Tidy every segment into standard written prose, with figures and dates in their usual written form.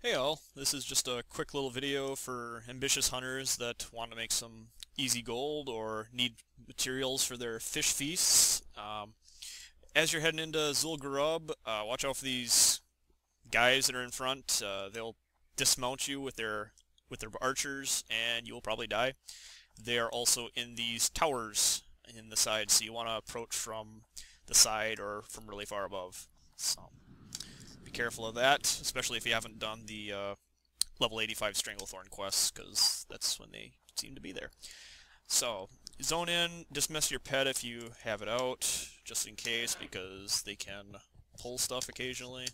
Hey all, this is just a quick little video for ambitious hunters that want to make some easy gold or need materials for their fish feasts. As you're heading into Zul'gurub, watch out for these guys that are in front. They'll dismount you with their archers and you'll probably die. They are also in these towers in the side, so you want to approach from the side or from really far above. So be careful of that, especially if you haven't done the level 85 Stranglethorn quests, because that's when they seem to be there. So, zone in, dismiss your pet if you have it out, just in case, because they can pull stuff occasionally,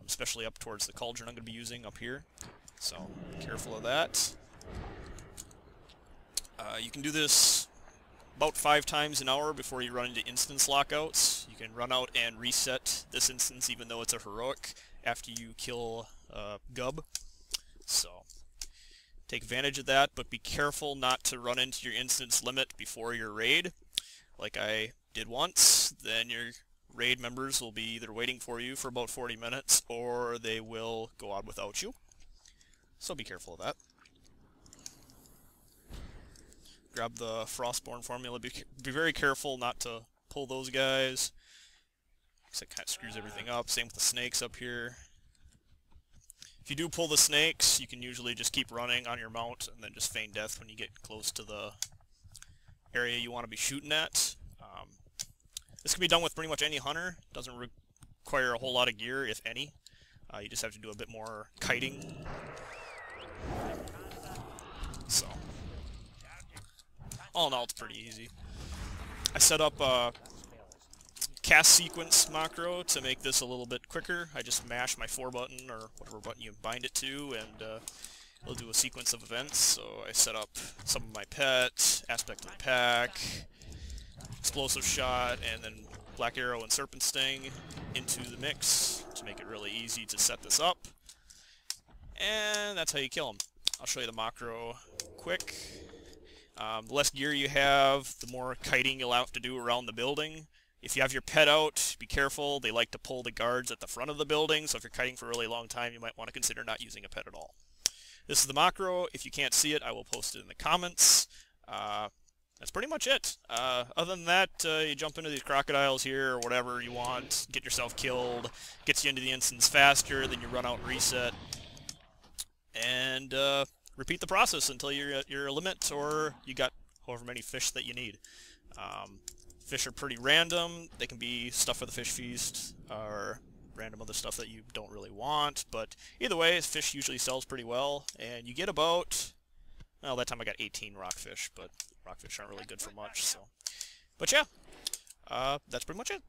especially up towards the cauldron I'm going to be using up here. So, be careful of that. You can do this about 5 times an hour before you run into instance lockouts. You can run out and reset this instance even though it's a heroic after you kill Gub. So take advantage of that, but be careful not to run into your instance limit before your raid, like I did once. Then your raid members will be either waiting for you for about 40 minutes or they will go out without you. So be careful of that. Grab the Frostburn Formula. Be very careful not to pull those guys, because it kind of screws everything up. Same with the snakes up here. If you do pull the snakes, you can usually just keep running on your mount and then just feign death when you get close to the area you want to be shooting at. This can be done with pretty much any hunter. Doesn't require a whole lot of gear, if any. You just have to do a bit more kiting. So all in all, it's pretty easy. I set up a cast sequence macro to make this a little bit quicker. I just mash my 4 button, or whatever button you bind it to, and it'll do a sequence of events. So I set up some of my pet, aspect of the pack, explosive shot, and then black arrow and serpent sting into the mix to make it really easy to set this up. And that's how you kill them. I'll show you the macro quick. The less gear you have, the more kiting you'll have to do around the building. If you have your pet out, be careful. They like to pull the guards at the front of the building, so if you're kiting for a really long time, you might want to consider not using a pet at all. This is the macro. If you can't see it, I will post it in the comments. That's pretty much it. Other than that, you jump into these crocodiles here, or whatever you want, get yourself killed, gets you into the instance faster, then you run out and reset. And repeat the process until you're at your limit, or you got however many fish that you need. Fish are pretty random. They can be stuff for the fish feast, or random other stuff that you don't really want. But either way, fish usually sells pretty well, and you get about, well, that time I got 18 rockfish, but rockfish aren't really good for much. So, but yeah, that's pretty much it.